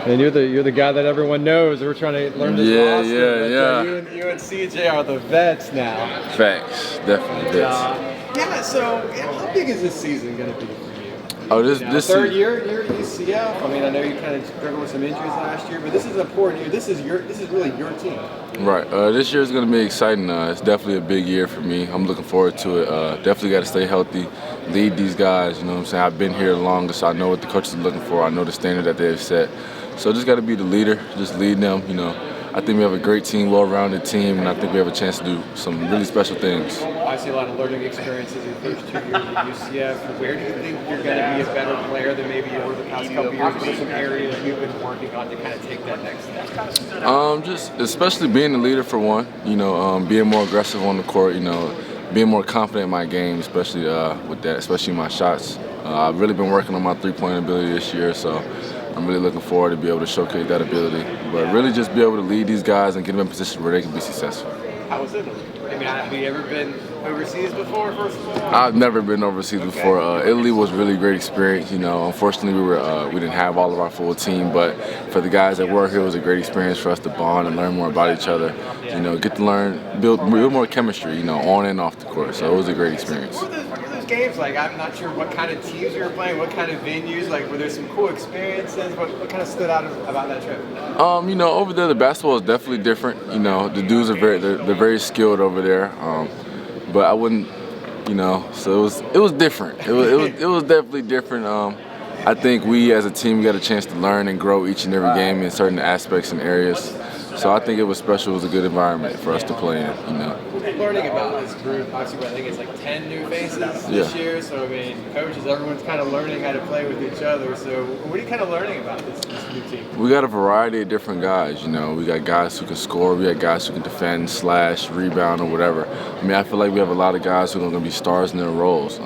And you're the guy that everyone knows. We're trying to learn this roster. You and CJ are the vets now. Facts, definitely vets. So how big is this season going to be for you? Oh, this third year here at UCF. I mean, I know you kind of struggled with some injuries last year, but this is an important year. This is really your team. Right. This year is going to be exciting. It's definitely a big year for me. I'm looking forward to it. Definitely got to stay healthy, lead these guys. You know what I'm saying? I've been here the longest. I know what the coaches are looking for. I know the standard that they've set. So just got to be the leader, just lead them. You know, I think we have a great team, well-rounded team, and I think we have a chance to do some really special things. I see a lot of learning experiences in the first 2 years at UCF. Where do you think you're going to be a better player than maybe you were the past couple years? What are some areas you've been working on to kind of take that next step? Just especially being the leader for one. You know, being more aggressive on the court. You know, being more confident in my game, especially with that, especially my shots. I've really been working on my three-point ability this year, so I'm really looking forward to be able to showcase that ability. But really just be able to lead these guys and get them in positions where they can be successful. How was Italy? I mean, have you ever been overseas before, first of all? I've never been overseas before. Italy was a really great experience. You know, unfortunately we didn't have all of our full team, but for the guys that were here, it was a great experience for us to bond and learn more about each other. You know, get to learn, build more chemistry, you know, on and off the court. So it was a great experience. What were those games like? I'm not sure what kind of teams you were playing, what kind of venues. Like, were there some cool experiences? What kind of stood out about that trip? You know, over there the basketball is definitely different. You know, the dudes are they're very skilled over there. But I wouldn't, you know, so it was different. It was definitely different. I think we as a team got a chance to learn and grow each and every game in certain aspects and areas. So I think it was special. It was a good environment for us to play in, you know. Learning about this group, obviously I think it's like 10 new faces this year. So I mean, coaches, everyone's kind of learning how to play with each other. So what are you kind of learning about this new team? We got a variety of different guys, you know. We got guys who can score, we got guys who can defend, slash, rebound, or whatever. I mean, I feel like we have a lot of guys who are going to be stars in their roles.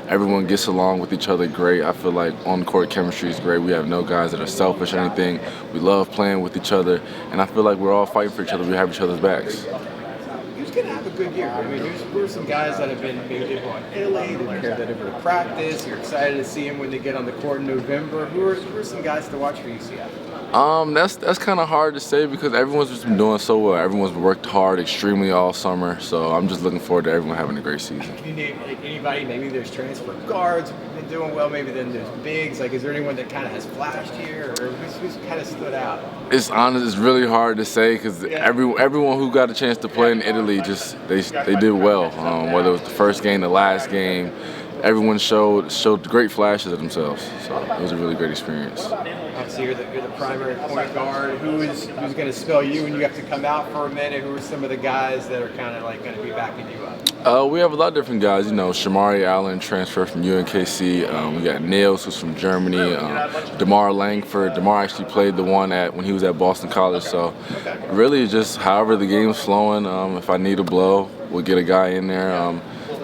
Everyone gets along with each other great. I feel like on-court chemistry is great. We have no guys that are selfish or anything. We love playing with each other, and I feel like we're all fighting for each other. We have each other's backs. Who's going to have a good year? I mean, who are some guys that have been maybe in Italy, that carried over to practice? You're excited to see them when they get on the court in November. Who are some guys to watch for UCF? That's kind of hard to say because everyone's just been doing so well. Everyone's worked hard extremely all summer, so I'm just looking forward to everyone having a great season. Can you name anybody? Maybe there's transfer guards been doing well. Maybe then there's bigs. Like, is there anyone that kind of has flashed here, or who's kind of stood out? It's really hard to say because everyone who got a chance to play in Italy they did well. Whether it was the first game, the last game, everyone showed great flashes of themselves. So it was a really great experience. Obviously, you're the primary point guard. Who's going to spell you when you have to come out for a minute? Who are some of the guys that are kind of like going to be backing you up? We have a lot of different guys. You know, Shamari Allen transferred from UNKC. We got Nails, who's from Germany. DeMar Langford. DeMar actually played the one when he was at Boston College. So really, just however the game's flowing. If I need a blow, we'll get a guy in there.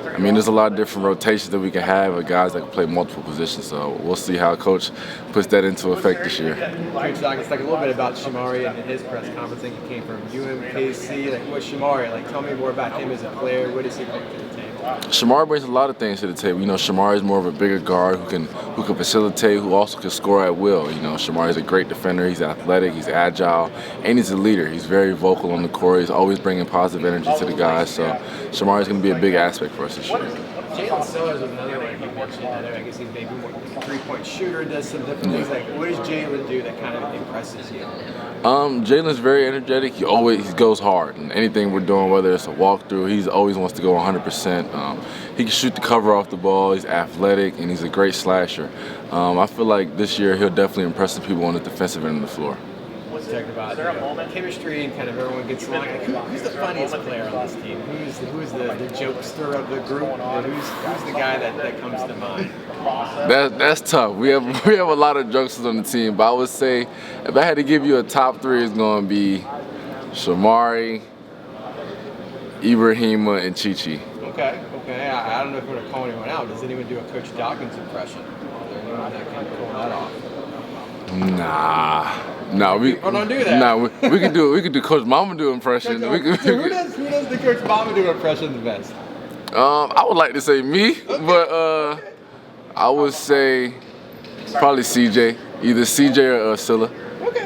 I mean, there's a lot of different rotations that we can have of guys that can play multiple positions. So we'll see how Coach puts that into effect this year. Coach, let's talk a little bit about Shamari and his press conference. I think he came from UMKC. Like, what's Shamari? Like, tell me more about him as a player. What does he bring to the table? Shamari brings a lot of things to the table. You know, Shamari is more of a bigger guard who can facilitate, who also can score at will. You know, Shamari is a great defender. He's athletic, he's agile, and he's a leader. He's very vocal on the court. He's always bringing positive energy to the guys. So Shamari is going to be a big aspect for us this year. Jalen Sellers is another one you mentioned. I guess he's maybe more three-point shooter, does some different things. Like, what does Jalen do that kind of impresses you? Jalen's very energetic. He goes hard. And anything we're doing, whether it's a walkthrough, he always wants to go 100%. He can shoot the cover off the ball. He's athletic, and he's a great slasher. I feel like this year he'll definitely impress the people on the defensive end of the floor. Talking about chemistry and kind of everyone gets along. Like, who's the funniest player on this team? Who's the jokester of the group? Who's the guy that comes to mind? That's tough. We have a lot of jokesters on the team, but I would say if I had to give you a top three, it's going to be Shamari, Ibrahima, and Chichi. Okay. I don't know if we're going to call anyone out. Does anyone do a Coach Dawkins impression? Is there anyone that can pull that off? No, we don't do that. No, we can do Coach Mamadou impression. Who does the Coach Mamadou impression the best? I would like to say me, but I would say probably CJ, either CJ or Scylla. Okay.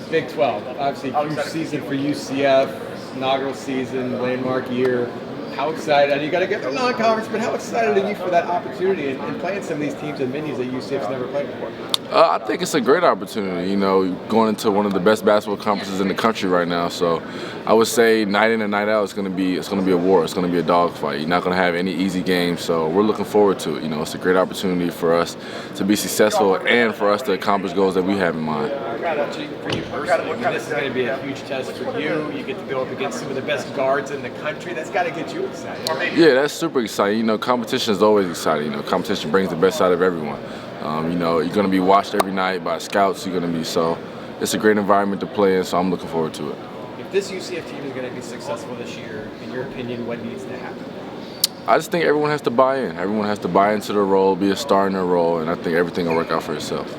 Big 12, obviously huge season for UCF, inaugural season, landmark year. How excited? And you got to get the non-conference, but how excited are you for that opportunity and playing some of these teams and venues that UCF's never played before? I think it's a great opportunity, going into one of the best basketball conferences in the country right now. So I would say night in and night out, it's going to be a war. It's going to be a dogfight. You're not going to have any easy games. So we're looking forward to it. It's a great opportunity for us to be successful and for us to accomplish goals that we have in mind. For you personally, this is going to be a huge test for you. You get to go up against some of the best guards in the country. That's got to get you excited. Right? Yeah, that's super exciting. Competition is always exciting. Competition brings the best out of everyone. You're going to be watched every night by scouts. It's a great environment to play in, so I'm looking forward to it. If this UCF team is going to be successful this year, in your opinion, what needs to happen? I just think everyone has to buy in. Everyone has to buy into their role, be a star in their role, and I think everything will work out for itself.